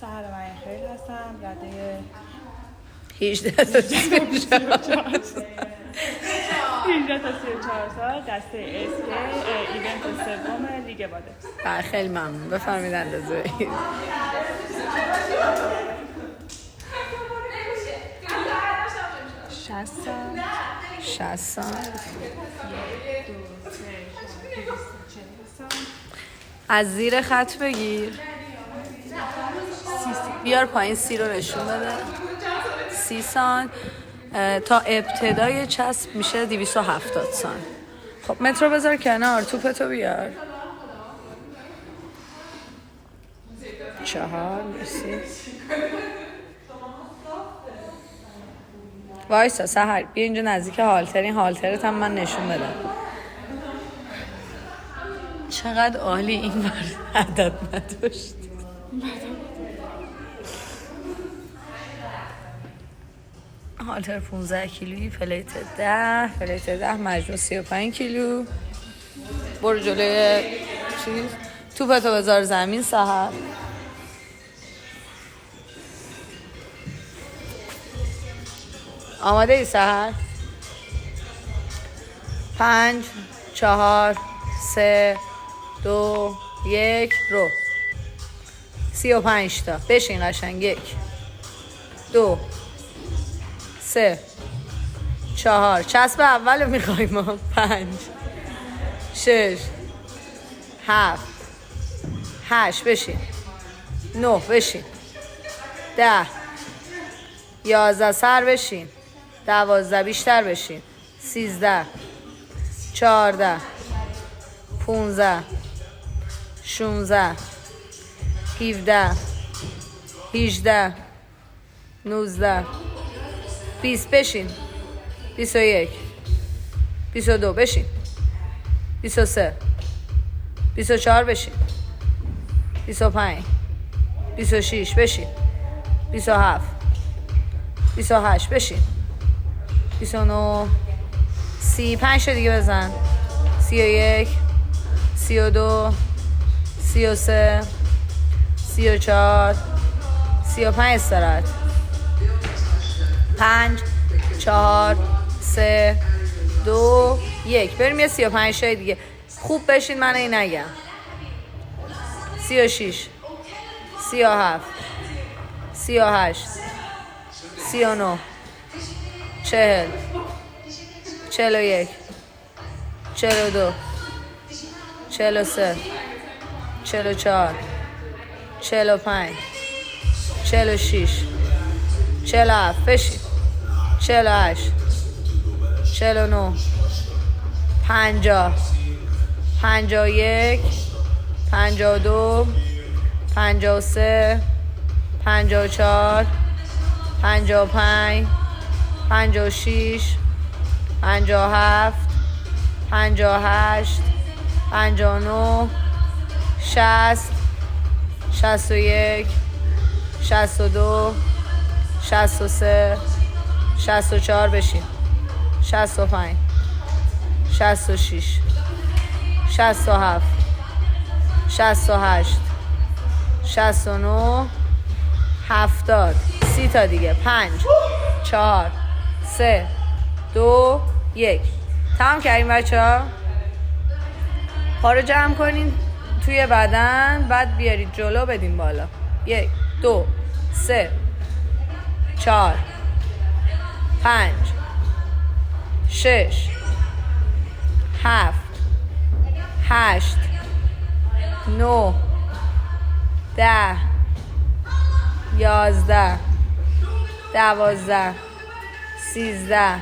سلام، من خیلی هستم. رده 18 تا 34 سال، دسته اسک، ایونت سوم لیگ باده. خیلی ممنون. بفرمایید اندازه 60 سال. از زیر خط بگیر، بیار پایین، سی رو نشون بده. 30 سان تا ابتدای چسب میشه 270 سان. خب مترو بذار کنار، توپتو بیار. 4 مرسی. وایسا سحر، بیا اینجا نزدیک هالتر. این هالترت هم من نشون بدم. چقدر عالی این بار عدد نداشت. هالتر 15 کیلویی، پلیت 10 مجموع 35 کیلو. برو جلوی چیز، توپتو بذار زمین سحر. آماده ای سحر؟ 5 4 3 2 1 رو. 35 تا بشین قشنگ. 1 2 3 4 چسب اول رو میخواییم ما. 5 6 7 8 بشین. 9 بشین. 10 11 سر بشین. 12 بیشتر بشین. 13 14 15 16 17 18 19 20 بشین. 21 22 بشین. 23 24 بشین. 25 26 بشین. 27 28 بشین. 29 35 دیگه بزن. 31 32 33 34 35 استراحت. 5 4 3 2 1 بریم یه 35 شای دیگه. خوب بشین من این نگم. 36 37 38 39 40 41 42 43 44 45 46 47 بشین. 48 49 50 51 52 53 54 55 56 57 58 59 60 61 62 63 64 بشین. 65 66 67 68 69 70 30 تا دیگه. 5 4 3 2 1 تمام کردیم بچه ها. پا رو جمع کنین توی بدن، بعد بیارید جلو بدین بالا. 1 2 3 4 5 6 7 8 9 10 11 12 13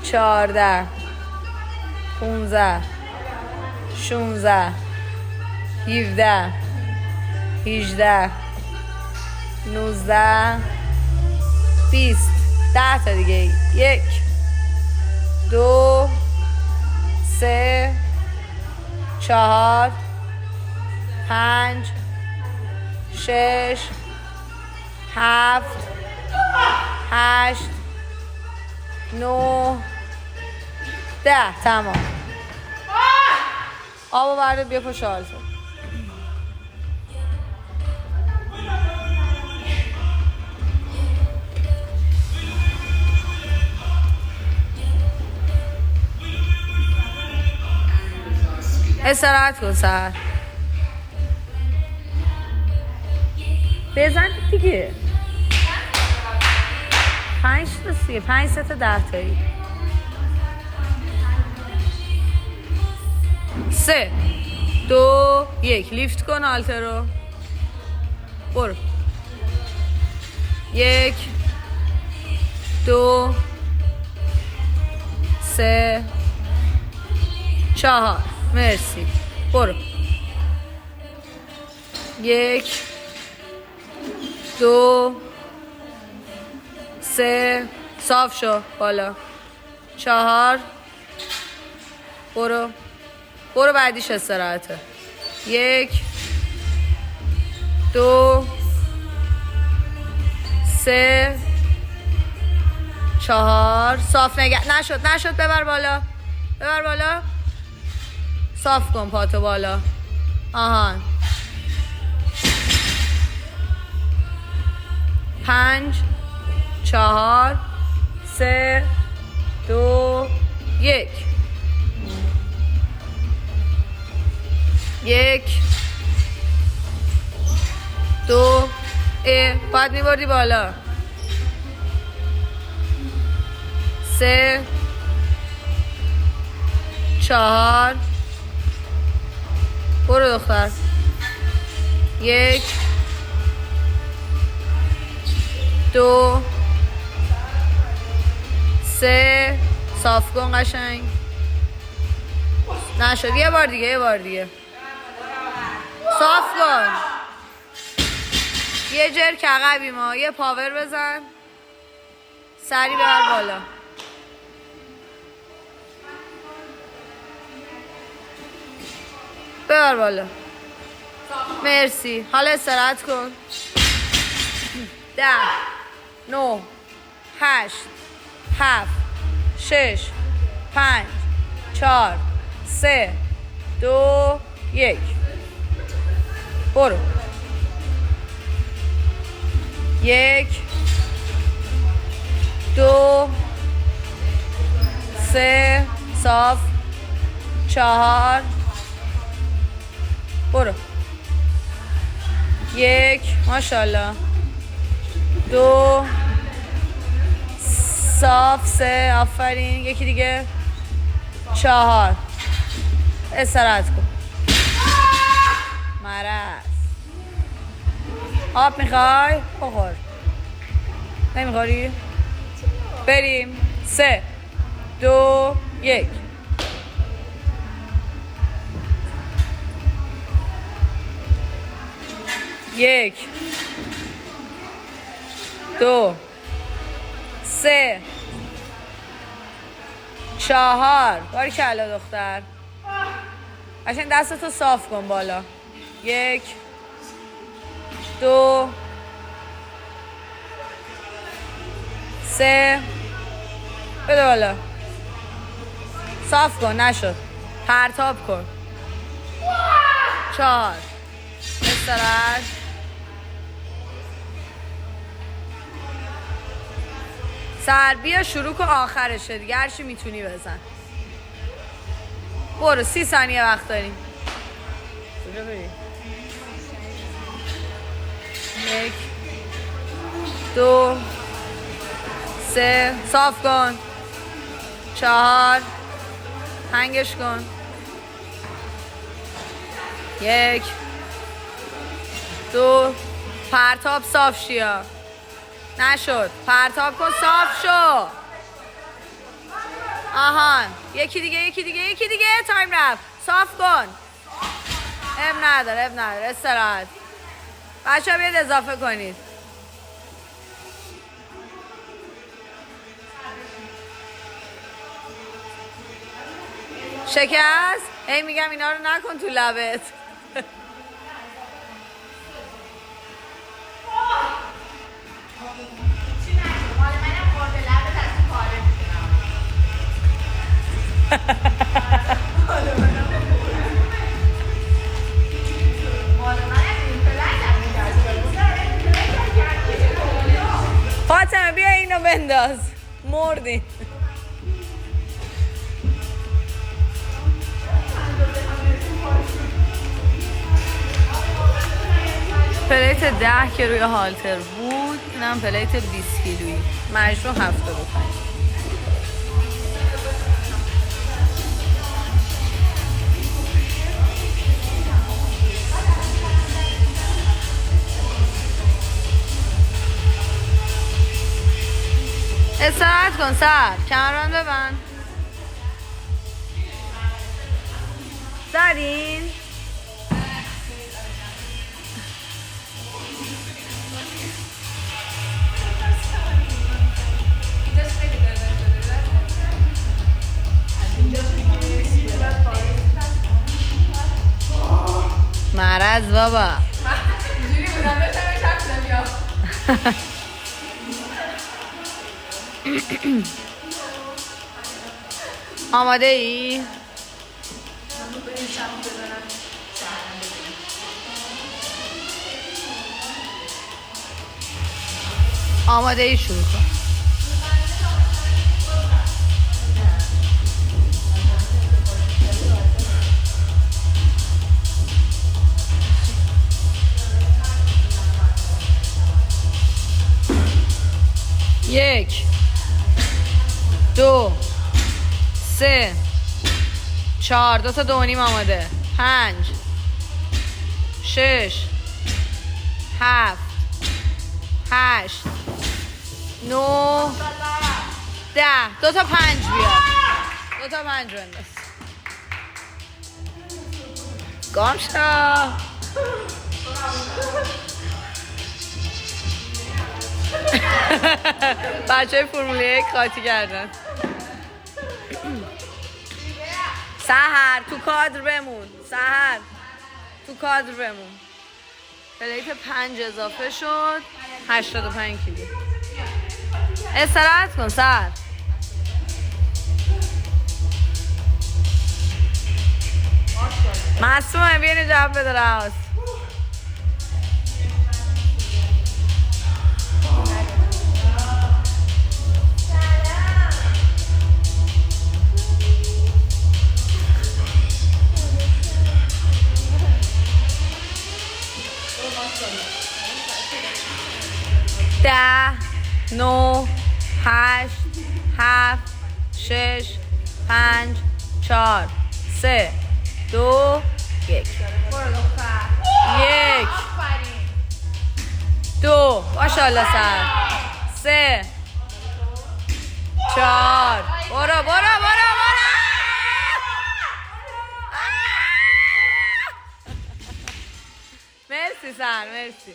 14 15 16 17 18 19 20 10 تا دیگه. 1 2 3 4 5 6 7 8 9 10 تمام. آبو برده بیا پشت آلتو. استراحت کن سر بزن دیگه 5 تا 5 تا 10 تایی 3 2 1 لیفت کن آلترو برو 1 2 3 4 مرسی برو 1 2 3 صاف شو بالا 4 برو بعدیش استراحته 1 2 3 4 صاف نشد ببر بالا صاف کن پاتو بالا آهان 5 4 3 2 1 1 2 باید میبردی بالا 3 4 برو دختر 1 2 3 صاف کن قشنگ نشد یه بار دیگه صاف کن یه جرک عقبی ما یه پاور بزن سری ببر بالا ببر بالا مرسی حالا استراحت کن 10 9 8 7 6 5 4 3 2 1 برو 1 2 3 صاف 4 برو 1 ماشاءالله 2 صاف 3 آفرین یکی دیگه 4 استراحت کن مرض آب میخوای؟ بخور نمیخوری؟ بریم 3 2 1 1 2 3 4 باریکلا دختر قشنگ دستتو صاف کن بالا 1 2 3 بده بالا صاف کن نشد پرتاب کن 4 استراحت سر بیا شروع کن آخرشه دیگه هرچی میتونی بزن برو 30 ثانیه وقت داریم کجا بری 1 2 3 صاف کن 4 هنگش کن 1 2 پرتاب صاف شیا نشد پرتاب کن صاف شو آهان یکی دیگه تایم رفت صاف کن اب نداره استراحت بچه ها بیاد اضافه کنید شکست هی میگم اینا رو نکن تو لبت فاطمه بیا اینو بنداز مردی پلیت 10 که روی هالتر بود، اینم پلیت 20 کیلویی، مجموع 75. استراحت کن سر، کمربند ببند. زدین؟ مرض بابا. آماده ای؟ آماده ای شروع کن. یک 2 3 4 2 تا 2.5 آماده. 5 6 7 8 9 10 2 تا 5 بیا. 2 تا 5 بنداز. گام شو. بچه فرمول 1 قاطی کردن. سحر تو کادر بمون. سحر تو کادر بمون. پلیت 5 اضافه شد. 85 کیلو. استراحت کن سحر. معصومه بیانی جواب بده راست. ده 9 8 7 6 5 4 3 2 1 1 2 ماشاءالله سر 3 4 برو مرسی سر مرسی.